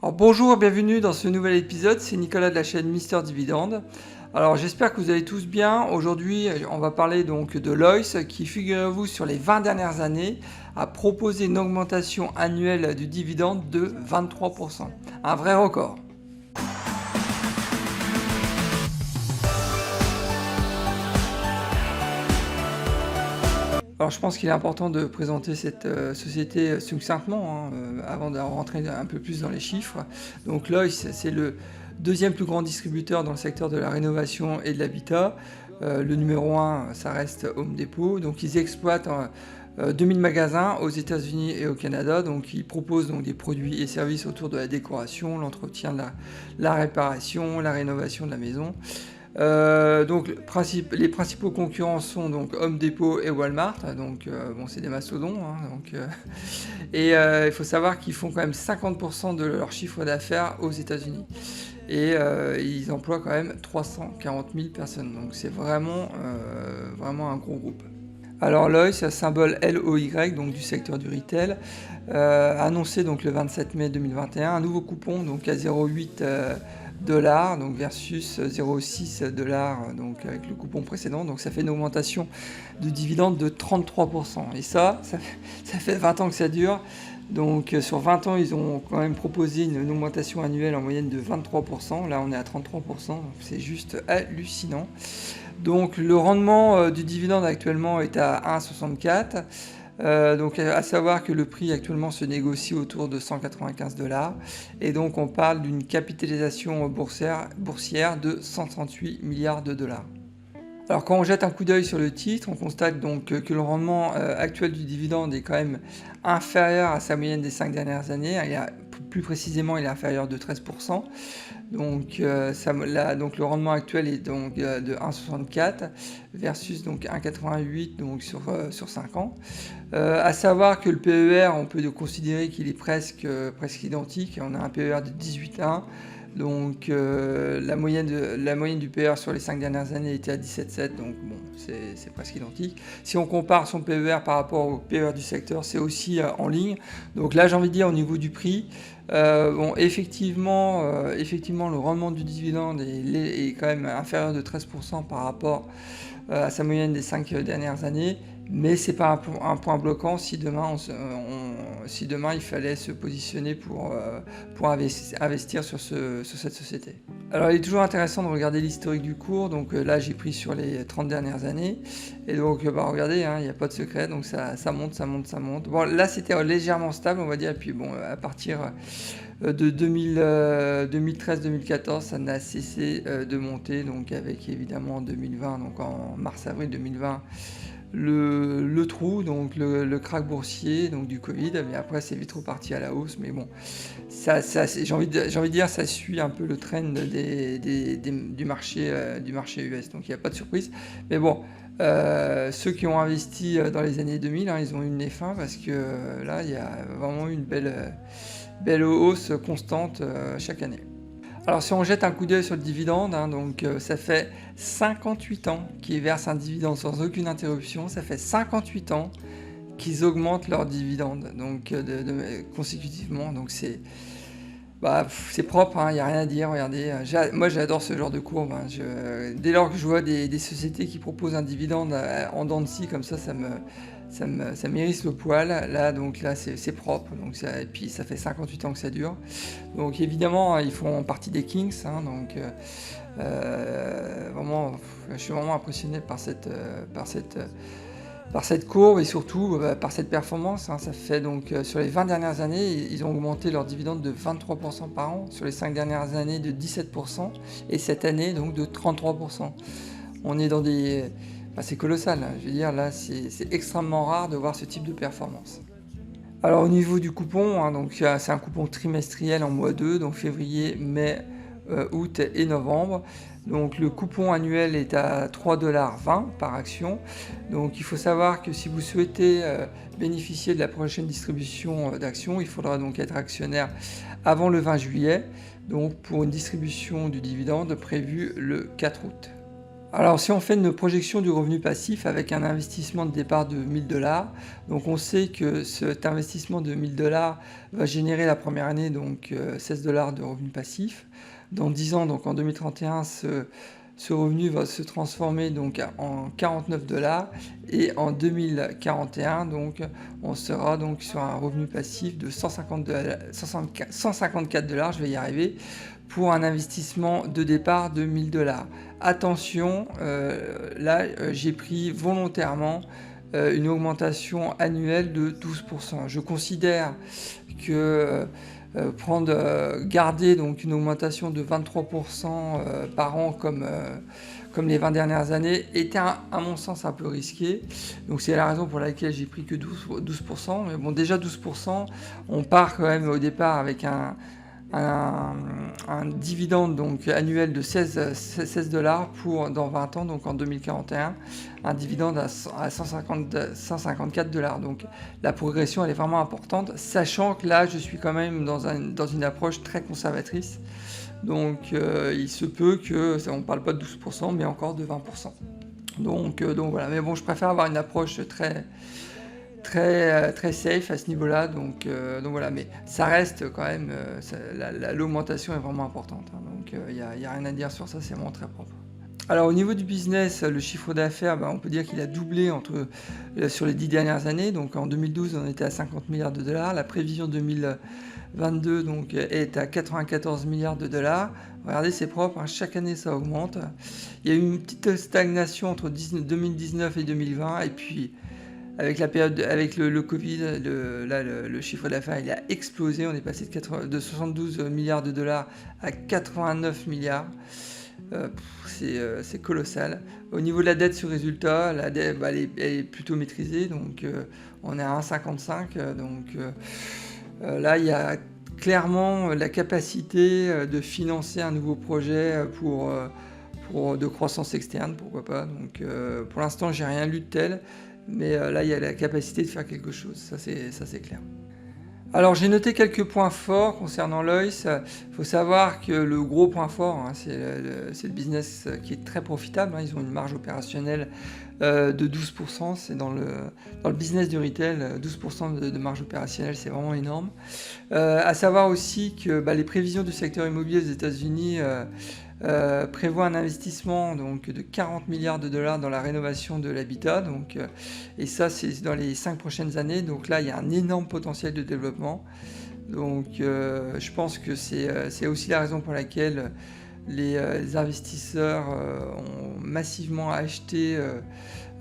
Alors bonjour, bienvenue dans ce nouvel épisode, c'est Nicolas de la chaîne Mister Dividende. Alors j'espère que vous allez tous bien. Aujourd'hui on va parler donc de Lois qui, figurez-vous, sur les 20 dernières années a proposé une augmentation annuelle du dividende de 23%. Un vrai record. Alors je pense qu'il est important de présenter cette société succinctement avant de rentrer un peu plus dans les chiffres. Donc Lois, c'est le deuxième plus grand distributeur dans le secteur de la rénovation et de l'habitat. Le numéro 1, ça reste Home Depot. Donc ils exploitent 2000 magasins aux États-Unis et au Canada. Donc ils proposent donc des produits et services autour de la décoration, l'entretien, la réparation, la rénovation de la maison. Donc les principaux concurrents sont donc Home Depot et Walmart, donc bon, c'est des mastodons, et il faut savoir qu'ils font quand même 50% de leur chiffre d'affaires aux États-Unis et ils emploient quand même 340 000 personnes, donc c'est vraiment un gros groupe. Alors Lois, symbole LOY, donc du secteur du retail, a annoncé donc le 27 mai 2021 un nouveau coupon donc à 0,8 $, donc versus 0,6 $, donc avec le coupon précédent, donc ça fait une augmentation de dividende de 33%. Et ça fait 20 ans que ça dure. Donc sur 20 ans, ils ont quand même proposé une augmentation annuelle en moyenne de 23%. Là, on est à 33%, donc c'est juste hallucinant. Donc le rendement du dividende actuellement est à 1,64 $. Donc à savoir que le prix actuellement se négocie autour de 195 $. Et donc on parle d'une capitalisation boursière de 138 milliards de dollars. Alors quand on jette un coup d'œil sur le titre, on constate donc que le rendement actuel du dividende est quand même inférieur à sa moyenne des 5 dernières années. Plus précisément, il est inférieur de 13%. Donc, donc le rendement actuel est donc de 1,64 versus donc 1,88 donc sur 5 ans. À savoir que le PER, on peut considérer qu'il est presque identique. On a un PER de 18,1. Donc la moyenne du PER sur les 5 dernières années était à 17,7, donc bon, c'est presque identique. Si on compare son PER par rapport au PER du secteur, c'est aussi en ligne. Donc là, j'ai envie de dire, au niveau du prix, effectivement, le rendement du dividende est quand même inférieur de 13% par rapport à sa moyenne des 5 dernières années, mais c'est pas un point bloquant si demain, il fallait se positionner pour investir sur cette société. Alors il est toujours intéressant de regarder l'historique du cours, donc là j'ai pris sur les 30 dernières années, et donc regardez, il n'y a pas de secret, donc ça monte. Bon, là c'était légèrement stable, on va dire, et puis bon, à partir de 2013-2014, ça n'a cessé de monter, donc avec évidemment en 2020, donc en mars-avril 2020, le trou, donc le krach boursier donc du Covid, mais après c'est vite reparti à la hausse, mais bon, j'ai envie de dire, ça suit un peu le trend du marché US, donc il n'y a pas de surprise, mais bon, ceux qui ont investi dans les années 2000, ils ont eu une nez fin, parce que là il y a vraiment une belle hausse constante chaque année. Alors si on jette un coup d'œil sur le dividende, donc ça fait 58 ans qu'ils versent un dividende sans aucune interruption, ça fait 58 ans qu'ils augmentent leur dividende donc consécutivement, donc c'est propre, il n'y a rien à dire. Regardez, moi j'adore ce genre de courbe, dès lors que je vois des sociétés qui proposent un dividende en dents de scie comme ça m'hérisse le poil. Là c'est propre, donc et puis ça fait 58 ans que ça dure, donc évidemment ils font partie des Kings, donc vraiment je suis vraiment impressionné par cette courbe, et surtout par cette performance. Ça fait donc sur les 20 dernières années, ils ont augmenté leur dividende de 23% par an, sur les 5 dernières années de 17%, et cette année donc de 33%. On est dans des... c'est colossal, je veux dire, là c'est extrêmement rare de voir ce type de performance. Alors au niveau du coupon, donc c'est un coupon trimestriel en mois 2, donc février, mai, août et novembre. Donc le coupon annuel est à 3,20 $ par action. Donc il faut savoir que si vous souhaitez bénéficier de la prochaine distribution d'actions, il faudra donc être actionnaire avant le 20 juillet, donc pour une distribution du dividende prévue le 4 août. Alors si on fait une projection du revenu passif avec un investissement de départ de 1 000 $, donc on sait que cet investissement de 1 000 $ va générer la première année donc 16 $ de revenus passifs. Dans 10 ans, donc en 2031, ce revenu va se transformer donc en 49 $ et en 2041, donc on sera donc sur un revenu passif de 154 $, je vais y arriver, pour un investissement de départ de 1 000 $. Attention, là j'ai pris volontairement une augmentation annuelle de 12%. Je considère que garder donc une augmentation de 23% par an comme les 20 dernières années était à mon sens un peu risqué. Donc c'est la raison pour laquelle j'ai pris que 12%. Mais bon, déjà 12%, on part quand même au départ avec un dividende donc annuel de 16 $ pour dans 20 ans, donc en 2041, un dividende à 154 $. Donc la progression elle est vraiment importante, sachant que là je suis quand même dans une approche très conservatrice. Donc il se peut que, on ne parle pas de 12%, mais encore de 20%. Donc voilà, mais bon, je préfère avoir une approche très safe à ce niveau-là, donc voilà, mais ça reste quand même, l'augmentation est vraiment importante, hein, donc il n'y a rien à dire sur ça, c'est vraiment très propre. Alors au niveau du business, le chiffre d'affaires, on peut dire qu'il a doublé sur les 10 dernières années, donc en 2012 on était à 50 milliards de $, la prévision 2022 donc, est à 94 milliards de $. Regardez, c'est propre, hein, chaque année ça augmente. Il y a eu une petite stagnation entre 2019 et 2020, et puis avec la période, avec le Covid, le chiffre d'affaires il a explosé. On est passé de 72 milliards de $, à 89 milliards. C'est colossal. Au niveau de la dette sur résultat, la dette elle est plutôt maîtrisée, donc on est à 1,55. Donc là, il y a clairement la capacité de financer un nouveau projet de croissance externe, pourquoi pas. Donc pour l'instant, j'ai rien lu de tel. Mais là, il y a la capacité de faire quelque chose, ça c'est clair. Alors j'ai noté quelques points forts concernant Lois. Il faut savoir que le gros point fort, hein, c'est le business qui est très profitable, hein. Ils ont une marge opérationnelle de 12%, c'est dans le business du retail, 12% de marge opérationnelle, c'est vraiment énorme. À savoir aussi que les prévisions du secteur immobilier aux États-Unis prévoit un investissement donc, de 40 milliards de $, dans la rénovation de l'habitat, donc, et ça c'est dans les 5 prochaines années, donc là il y a un énorme potentiel de développement. Donc je pense que c'est aussi la raison pour laquelle les investisseurs ont massivement acheté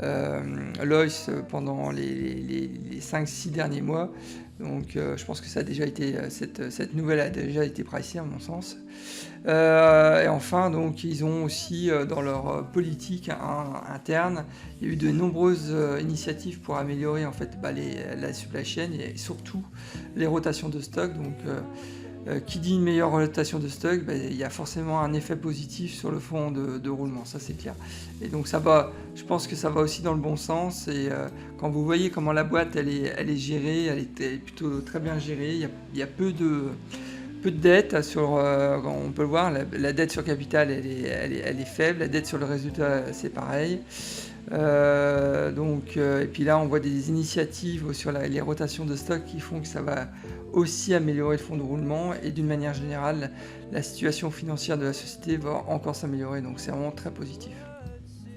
Lois pendant les 5-6 derniers mois. Donc je pense que ça a déjà été, cette nouvelle a déjà été pricée à mon sens. Et enfin, donc, ils ont aussi dans leur politique interne, il y a eu de nombreuses initiatives pour améliorer en fait, la supply chain et surtout les rotations de stock. Donc, qui dit une meilleure rotation de stock, il y a forcément un effet positif sur le fond de roulement, ça c'est clair. Et donc je pense que ça va aussi dans le bon sens. Et quand vous voyez comment la boîte elle est gérée, elle est plutôt très bien gérée. Il y a peu de dette on peut le voir, la dette sur capital elle est faible, la dette sur le résultat c'est pareil. Et puis là on voit des initiatives sur les rotations de stock qui font que ça va aussi améliorer le fonds de roulement, et d'une manière générale la situation financière de la société va encore s'améliorer, donc c'est vraiment très positif.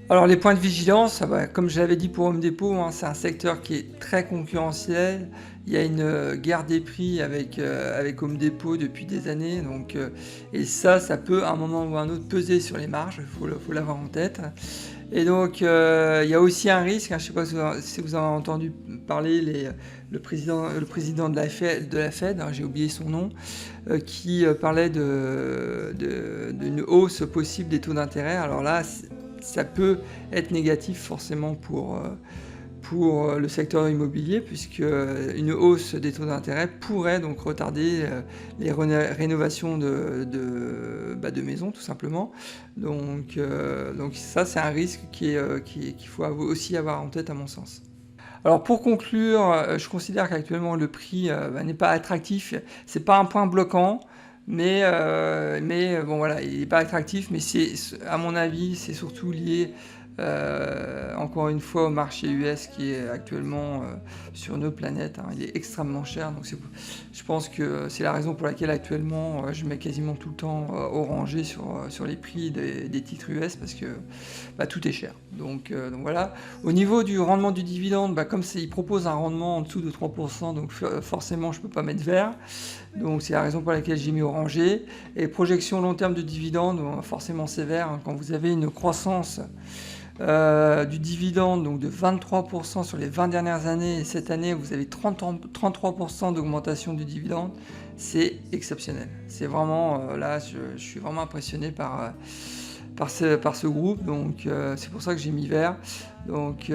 Alors les points de vigilance, comme je l'avais dit pour Home Depot, hein, c'est un secteur qui est très concurrentiel. Il y a une guerre des prix avec Home Depot depuis des années, donc, et ça peut à un moment ou à un autre peser sur les marges, il faut l'avoir en tête. Et donc il y a aussi un risque, hein, je ne sais pas si vous en avez entendu parler, le président de la Fed, hein, j'ai oublié son nom, qui parlait d'une hausse possible des taux d'intérêt. Alors là, ça peut être négatif forcément pour le secteur immobilier, puisque une hausse des taux d'intérêt pourrait donc retarder les rénovations de maisons tout simplement. Donc ça c'est un risque qu'il faut aussi avoir en tête à mon sens. Alors pour conclure, je considère qu'actuellement le prix n'est pas attractif, c'est pas un point bloquant. mais bon voilà, il n'est pas attractif, mais à mon avis, c'est surtout lié encore une fois au marché US qui est actuellement sur nos planètes, hein. Il est extrêmement cher, donc je pense que c'est la raison pour laquelle actuellement je mets quasiment tout le temps orangé sur les prix des titres US, parce que tout est cher. Donc voilà. Au niveau du rendement du dividende, comme il propose un rendement en dessous de 3%, donc forcément je ne peux pas mettre vert. Donc c'est la raison pour laquelle j'ai mis orangé. Et projection long terme de dividende, forcément sévère, hein. Quand vous avez une croissance du dividende donc de 23% sur les 20 dernières années, et cette année vous avez 33% d'augmentation du dividende, c'est exceptionnel. C'est vraiment, là je suis vraiment impressionné par ce groupe, donc c'est pour ça que j'ai mis vert. Donc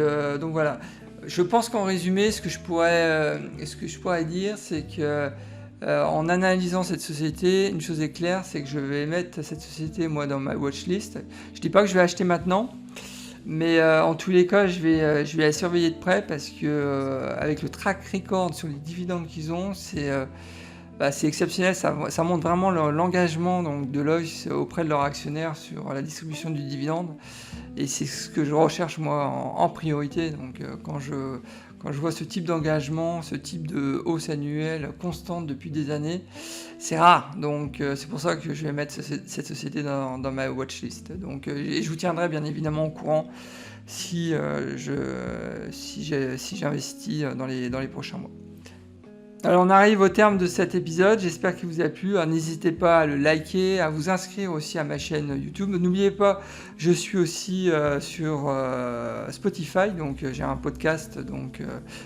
voilà. Je pense qu'en résumé, ce que je pourrais dire, c'est que en analysant cette société, une chose est claire, c'est que je vais mettre cette société moi dans ma watchlist. Je dis pas que je vais acheter maintenant, mais en tous les cas, je vais la surveiller de près, parce que avec le track record sur les dividendes qu'ils ont, c'est exceptionnel. Ça montre vraiment l'engagement donc, de Lois auprès de leurs actionnaires sur la distribution du dividende. Et c'est ce que je recherche moi en priorité. Donc quand je vois ce type d'engagement, ce type de hausse annuelle constante depuis des années, c'est rare. Donc c'est pour ça que je vais mettre cette société dans ma watchlist. Donc et je vous tiendrai bien évidemment au courant si j'investis dans les prochains mois. Alors on arrive au terme de cet épisode, j'espère qu'il vous a plu. Alors, n'hésitez pas à le liker, à vous inscrire aussi à ma chaîne YouTube. N'oubliez pas, je suis aussi sur Spotify, donc j'ai un podcast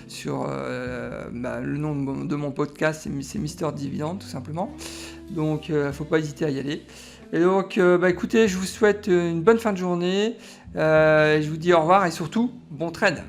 sur le nom de mon podcast, c'est Mister Dividende tout simplement. Donc faut pas hésiter à y aller. Et donc écoutez, je vous souhaite une bonne fin de journée, je vous dis au revoir et surtout bon trade.